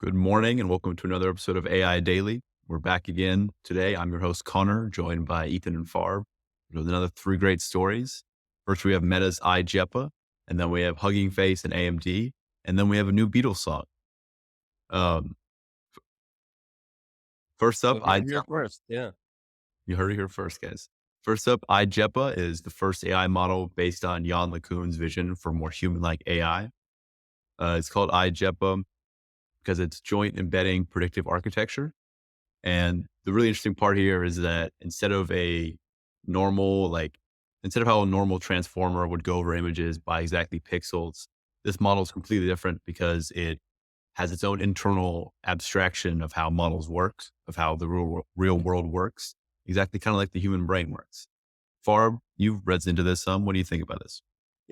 Good morning and welcome to another episode of AI Daily. We're back again today. I'm your host, Connor, joined by Ethan and Farb with another three great stories. First, we have Meta's I-JEPA, and then we have Hugging Face and AMD, and then we have a new Beatles song. Um, first up, You'll hear it here first. Yeah. you heard it here first, guys. First up, I-JEPA is the first AI model based on Jan Lac Koon's vision for more human-like AI. It's called I-JEPA because it's joint embedding predictive architecture. And the really interesting part here is that normal, instead of how a normal transformer would go over images by exactly pixels, this model is completely different because it has its own internal abstraction of how models work, of how the real world works, exactly kind of like the human brain works. Farb, you've read into this some. What do you think about this?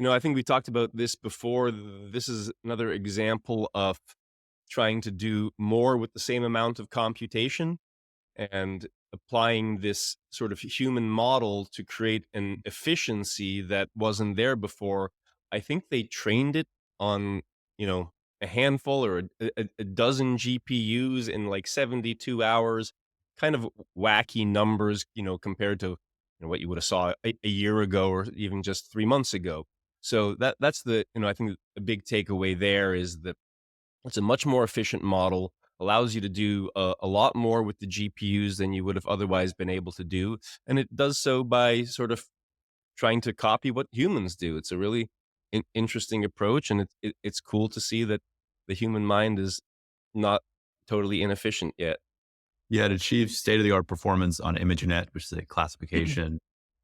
I think we talked about this before. This is another example of trying to do more with the same amount of computation and applying this sort of human model to create an efficiency that wasn't there before. I think they trained it on, a handful or a dozen GPUs in like 72 hours, kind of wacky numbers, compared to what you would have saw a year ago or even just 3 months ago. So that's I think the big takeaway there is that it's a much more efficient model, allows you to do a lot more with the GPUs than you would have otherwise been able to do. And it does so by sort of trying to copy what humans do. It's a really interesting approach. And it's cool to see that the human mind is not totally inefficient yet. Yeah, it achieves state of the art performance on ImageNet, which is a classification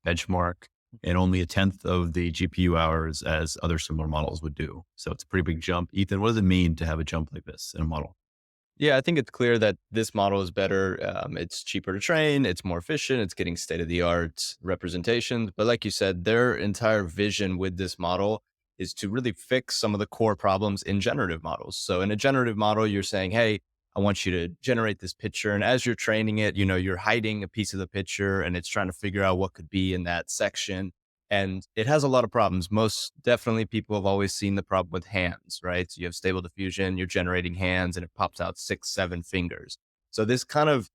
benchmark, in only a tenth of the GPU hours as other similar models would do. So it's a pretty big jump. Ethan, what does it mean to have a jump like this in a model? Yeah, I think it's clear that this model is better. It's cheaper to train. It's more efficient. It's getting state of the art representations. But like you said, their entire vision with this model is to really fix some of the core problems in generative models. So in a generative model, you're saying, hey, I want you to generate this picture. And as you're training it, you're hiding a piece of the picture and it's trying to figure out what could be in that section. And it has a lot of problems. Most definitely, people have always seen the problem with hands, right? So you have stable diffusion, you're generating hands, and it pops out 6, 7 fingers. So this kind of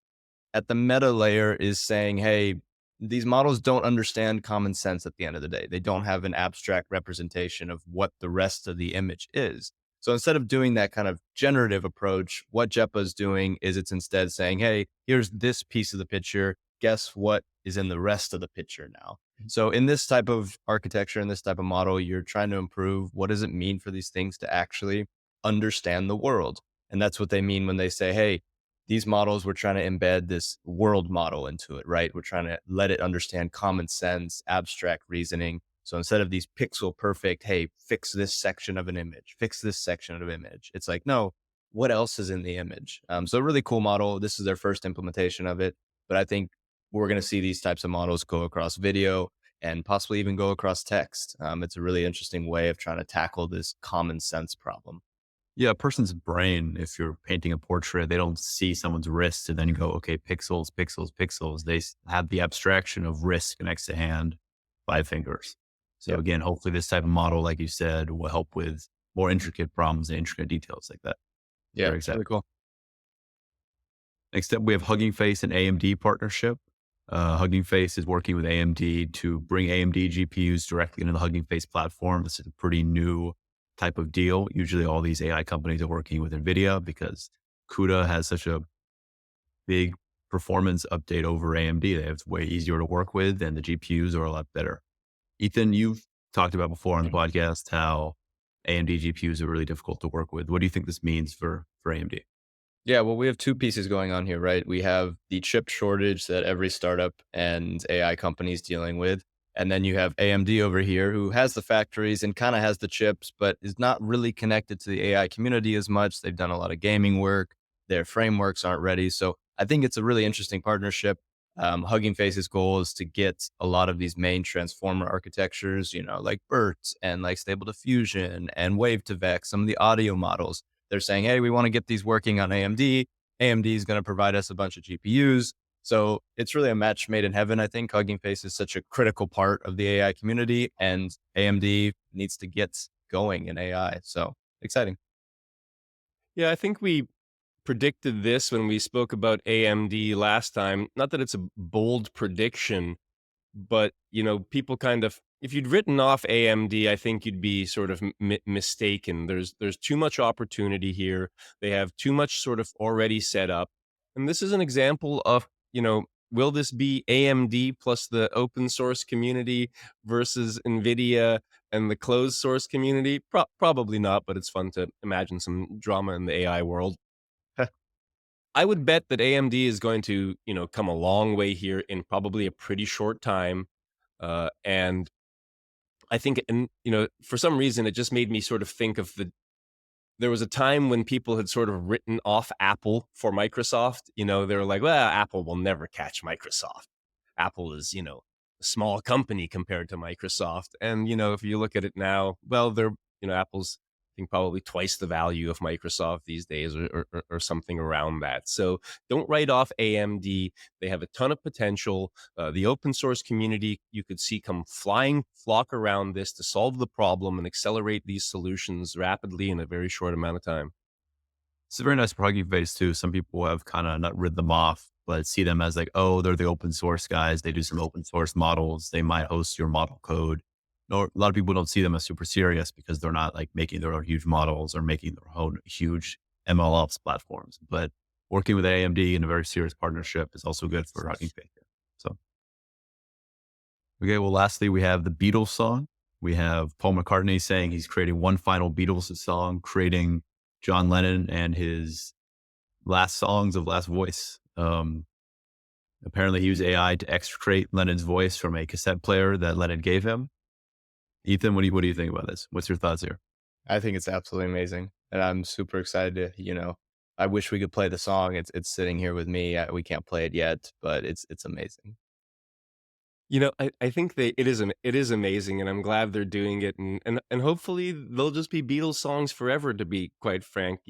at the meta layer is saying, hey, these models don't understand common sense at the end of the day. They don't have an abstract representation of what the rest of the image is. So instead of doing that kind of generative approach, what JEPA is doing is it's instead saying, hey, here's this piece of the picture. Guess what is in the rest of the picture now? So in this type of architecture, in this type of model, you're trying to improve what does it mean for these things to actually understand the world. And that's what they mean when they say, hey, these models, we're trying to embed this world model into it, right? We're trying to let it understand common sense, abstract reasoning. So instead of these pixel perfect, hey, fix this section of an image, fix this section of an image, it's like, no, what else is in the image? So a really cool model. This is their first implementation of it. But I think we're going to see these types of models go across video and possibly even go across text. It's a really interesting way of trying to tackle this common sense problem. Yeah, a person's brain, if you're painting a portrait, they don't see someone's wrist and then go, okay, pixels, pixels, pixels. Have the abstraction of wrist next to hand, 5 fingers. So Yep. again, hopefully this type of model, like you said, will help with more intricate problems and intricate details like that. Yeah, Very it's exciting. really cool. Next up, we have Hugging Face and AMD partnership. Hugging Face is working with AMD to bring AMD GPUs directly into the Hugging Face platform. This is a pretty new type of deal. Usually all these AI companies are working with NVIDIA because CUDA has such a big performance update over AMD. It's way easier to work with and the GPUs are a lot better. Ethan, you've talked about before on the podcast how AMD GPUs are really difficult to work with. What do you think this means for AMD? Yeah, well, we have two pieces going on here, right? We have the chip shortage that every startup and AI company is dealing with. And then you have AMD over here who has the factories and kind of has the chips, but is not really connected to the AI community as much. They've done a lot of gaming work. Their frameworks aren't ready. So I think it's a really interesting partnership. Hugging Face's goal is to get a lot of these main transformer architectures, like BERT and like Stable Diffusion and Wave to Vex, some of the audio models. They're saying, hey, we want to get these working on AMD. AMD is going to provide us a bunch of GPUs. So it's really a match made in heaven. I think Hugging Face is such a critical part of the AI community, and AMD needs to get going in AI. So exciting. Yeah, I think we predicted this when we spoke about AMD last time. Not that it's a bold prediction, but people kind of, if you'd written off AMD, I think you'd be sort of mistaken. There's too much opportunity here. They have too much sort of already set up, and this is an example of will this be AMD plus the open source community versus NVIDIA and the closed source community? Probably not, but it's fun to imagine some drama in the AI world. I would bet that AMD is going to, come a long way here in probably a pretty short time. And I think, and for some reason, it just made me sort of think of there was a time when people had sort of written off Apple for Microsoft. They were like, well, Apple will never catch Microsoft. Apple is, a small company compared to Microsoft. And, if you look at it now, well, Apple's, I think, probably twice the value of Microsoft these days, or something around that. So don't write off AMD. They have a ton of potential. The open source community, you could see come flying flock around this to solve the problem and accelerate these solutions rapidly in a very short amount of time. It's a very nice for Hugging Face too. Some people have kind of not rid them off, but see them as like, oh, they're the open source guys. They do some open source models. They might host your model code. No, a lot of people don't see them as super serious because they're not like making their own huge models or making their own huge MLOps platforms. But working with AMD in a very serious partnership is also good for Hugging Face. So, okay. Well, lastly, we have the Beatles song. We have Paul McCartney saying he's creating one final Beatles song, creating John Lennon and his last songs of last voice. Apparently he used AI to extricate Lennon's voice from a cassette player that Lennon gave him. Ethan, what do you think about this? What's your thoughts here? I think it's absolutely amazing, and I'm super excited to, I wish we could play the song. It's sitting here with me. We can't play it yet, but it's amazing. I think it is amazing, and I'm glad they're doing it, and hopefully they'll just be Beatles songs forever. To be quite frank,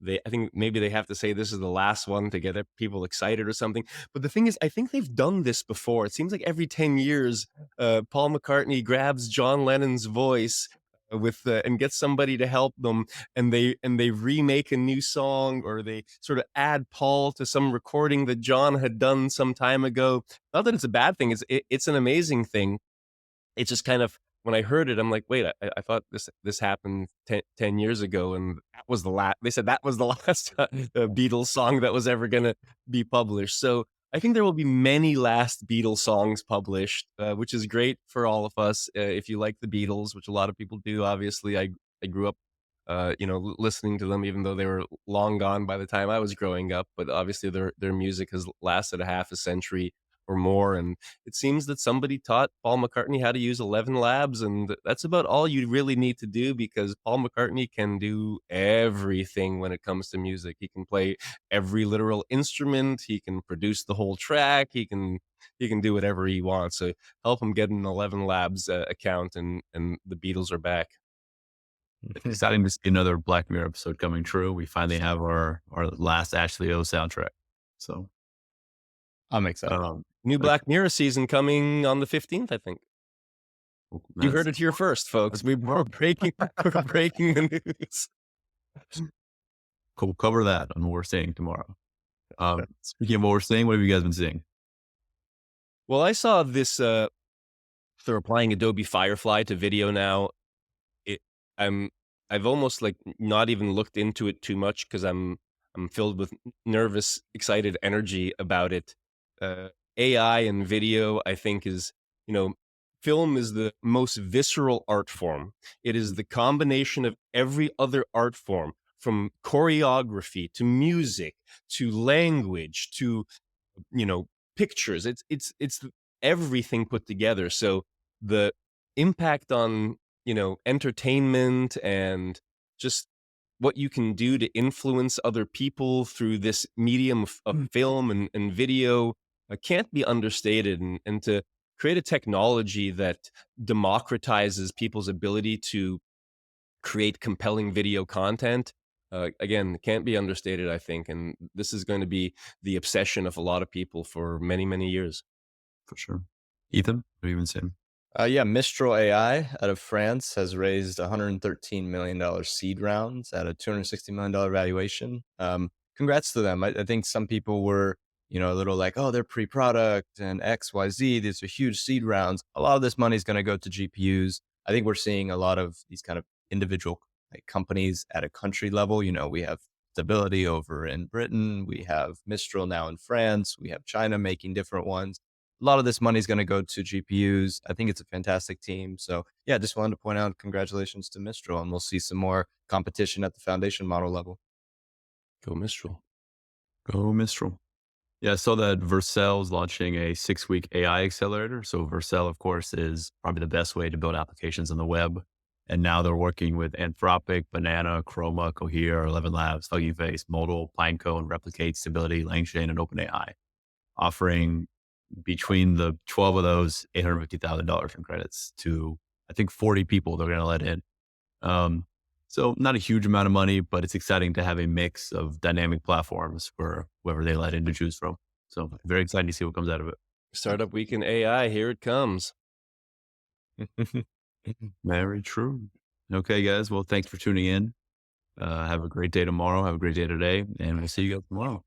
I think maybe they have to say this is the last one to get people excited or something. But the thing is, I think they've done this before. It seems like every 10 years, Paul McCartney grabs John Lennon's voice and gets somebody to help them, and they remake a new song, or they sort of add Paul to some recording that John had done some time ago. Not that it's a bad thing, it's an amazing thing. It's just kind of, when I heard it, I'm like, wait, I thought this happened 10 years ago, and that was the last. They said that was the last Beatles song that was ever going to be published. So I think there will be many last Beatles songs published, which is great for all of us. If you like the Beatles, which a lot of people do, obviously, I grew up, listening to them, even though they were long gone by the time I was growing up. But obviously, their music has lasted a half a century or more, and it seems that somebody taught Paul McCartney how to use 11 labs, and that's about all you really need to do, because Paul McCartney can do everything when it comes to music. He can play every literal instrument, he can produce the whole track, he can do whatever he wants. So help him get an 11 labs account, and the Beatles are back. It's exciting to see another Black Mirror episode coming true. We finally have our last Ashley O soundtrack. So I'm excited. New Black Mirror season coming on the 15th, I think. You heard it here first, folks. We're breaking the news. We'll cover that on what we're seeing tomorrow. Speaking of what we're seeing, what have you guys been seeing? Well, I saw this. They're applying Adobe Firefly to video now. I've almost like not even looked into it too much, because I'm filled with nervous, excited energy about it. AI and video, I think, is, film is the most visceral art form. It is the combination of every other art form, from choreography to music to language to, pictures. It's everything put together. So the impact on, entertainment and just what you can do to influence other people through this medium of film and video can't be understated. And to create a technology that democratizes people's ability to create compelling video content, again, can't be understated, I think. And this is going to be the obsession of a lot of people for many, many years. For sure. Ethan, what have you been seeing? Yeah, Mistral AI out of France has raised $113 million seed rounds at a $260 million valuation. congrats to them. I think some people were, a little like, oh, they're pre-product and X, Y, Z. These are huge seed rounds. A lot of this money is going to go to GPUs. I think we're seeing a lot of these kind of individual like companies at a country level. We have Stability over in Britain. We have Mistral now in France. We have China making different ones. A lot of this money is going to go to GPUs. I think it's a fantastic team. So yeah, just wanted to point out congratulations to Mistral, and we'll see some more competition at the foundation model level. Go Mistral. Go Mistral. Yeah, I saw that Vercel's launching a 6-week AI accelerator. So Vercel, of course, is probably the best way to build applications on the web. And now they're working with Anthropic, Banana, Chroma, Cohere, 11 Labs, Hugging Face, Modal, Pinecone, Replicate, Stability, LangChain, and OpenAI, offering between the 12 of those $850,000 in credits to, I think, 40 people they're going to let in. So not a huge amount of money, but it's exciting to have a mix of dynamic platforms for whoever they let in to choose from. So very exciting to see what comes out of it. Startup Week in AI, here it comes. Very true. Okay, guys. Well, thanks for tuning in. Have a great day tomorrow. Have a great day today, and we'll see you guys tomorrow.